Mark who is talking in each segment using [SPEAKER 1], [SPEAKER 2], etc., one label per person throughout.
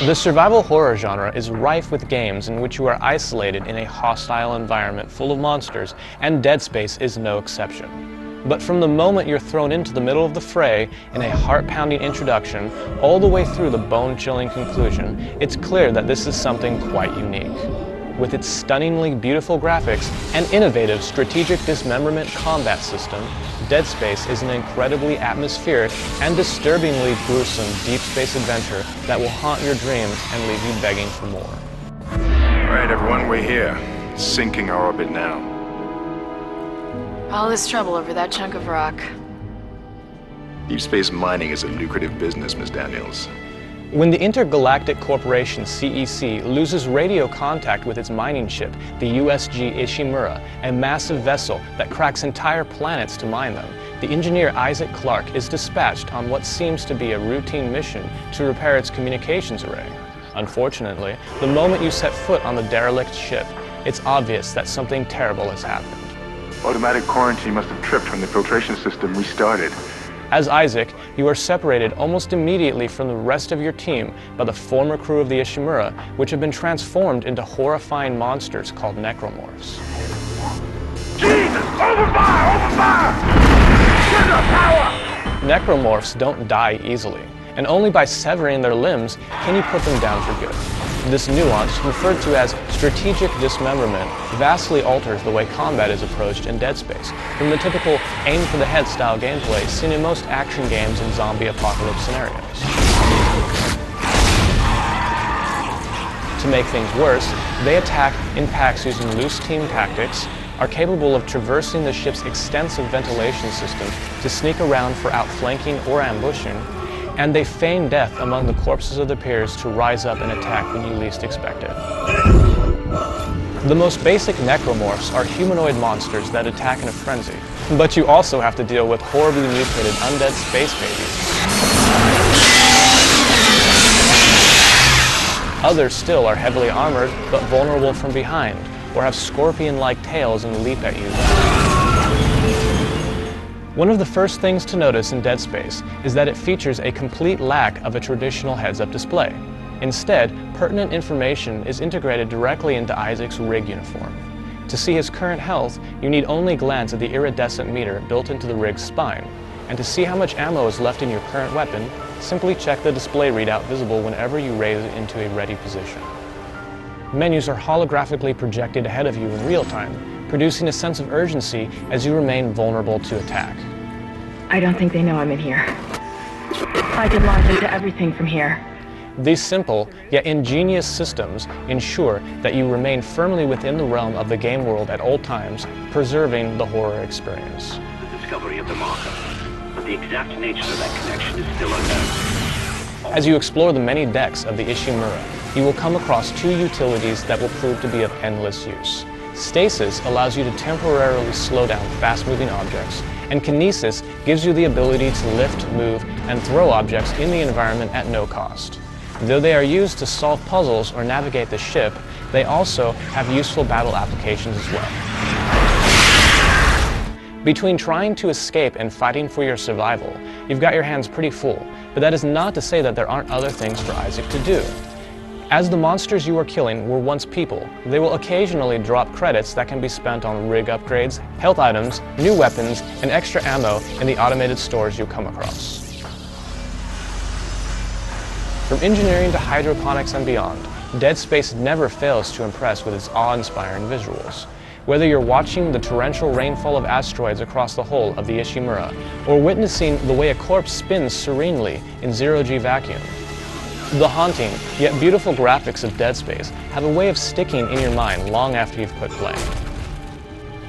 [SPEAKER 1] The survival horror genre is rife with games in which you are isolated in a hostile environment full of monsters, and Dead Space is no exception. But from the moment you're thrown into the middle of the fray, in a heart-pounding introduction, all the way through the bone-chilling conclusion, it's clear that this is something quite unique. With its stunningly beautiful graphics and innovative strategic dismemberment combat system, Dead Space is an incredibly atmospheric and disturbingly gruesome deep space adventure that will haunt your dreams and leave you begging for more.
[SPEAKER 2] All right, everyone, we're here. Sinking our orbit now.
[SPEAKER 3] All this trouble over that chunk of rock.
[SPEAKER 2] Deep space mining is a lucrative business, Ms. Daniels.
[SPEAKER 1] When the intergalactic corporation CEC loses radio contact with its mining ship, the USG Ishimura, a massive vessel that cracks entire planets to mine them, the engineer Isaac Clarke is dispatched on what seems to be a routine mission to repair its communications array. Unfortunately, the moment you set foot on the derelict ship, it's obvious that something terrible has happened.
[SPEAKER 2] Automatic quarantine must have tripped when the filtration system restarted.
[SPEAKER 1] As Isaac, you are separated almost immediately from the rest of your team by the former crew of the Ishimura, which have been transformed into horrifying monsters called necromorphs.
[SPEAKER 2] Jesus! Overfire! Overfire! Trigger power!
[SPEAKER 1] Necromorphs don't die easily, and only by severing their limbs can you put them down for good. This nuance, referred to as strategic dismemberment, vastly alters the way combat is approached in Dead Space, from the typical aim-for-the-head style gameplay seen in most action games and zombie apocalypse scenarios. To make things worse, they attack in packs using loose team tactics, are capable of traversing the ship's extensive ventilation system to sneak around for outflanking or ambushing, and they feign death among the corpses of their peers to rise up and attack when you least expect it. The most basic necromorphs are humanoid monsters that attack in a frenzy, but you also have to deal with horribly mutated undead space babies. Others still are heavily armored but vulnerable from behind, or have scorpion-like tails and leap at you. One of the first things to notice in Dead Space is that it features a complete lack of a traditional heads-up display. Instead, pertinent information is integrated directly into Isaac's rig uniform. To see his current health, you need only glance at the iridescent meter built into the rig's spine. And to see how much ammo is left in your current weapon, simply check the display readout visible whenever you raise it into a ready position. Menus are holographically projected ahead of you in real time, producing a sense of urgency as you remain vulnerable to attack.
[SPEAKER 4] I don't think they know I'm in here. I can launch into everything from here.
[SPEAKER 1] These simple, yet ingenious systems ensure that you remain firmly within the realm of the game world at all times, preserving the horror experience.
[SPEAKER 5] The discovery of the marker, but the exact nature of that connection is still unknown.
[SPEAKER 1] As you explore the many decks of the Ishimura, you will come across two utilities that will prove to be of endless use. Stasis allows you to temporarily slow down fast-moving objects, and Kinesis gives you the ability to lift, move, and throw objects in the environment at no cost. Though they are used to solve puzzles or navigate the ship, they also have useful battle applications as well. Between trying to escape and fighting for your survival, you've got your hands pretty full, but that is not to say that there aren't other things for Isaac to do. As the monsters you are killing were once people, they will occasionally drop credits that can be spent on rig upgrades, health items, new weapons, and extra ammo in the automated stores you come across. From engineering to hydroponics and beyond, Dead Space never fails to impress with its awe-inspiring visuals. Whether you're watching the torrential rainfall of asteroids across the hull of the Ishimura, or witnessing the way a corpse spins serenely in zero-G vacuum, the haunting, yet beautiful graphics of Dead Space have a way of sticking in your mind long after you've quit playing.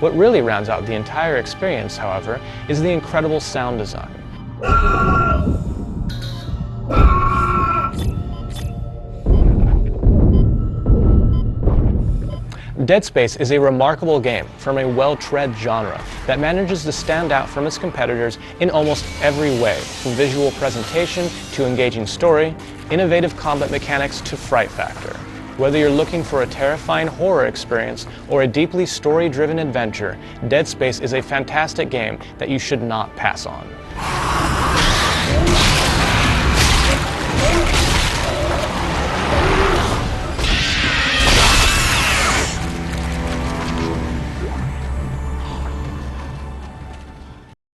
[SPEAKER 1] What really rounds out the entire experience, however, is the incredible sound design. Dead Space is a remarkable game from a well-tread genre that manages to stand out from its competitors in almost every way, from visual presentation to engaging story, innovative combat mechanics to fright factor. Whether you're looking for a terrifying horror experience or a deeply story-driven adventure, Dead Space is a fantastic game that you should not pass on.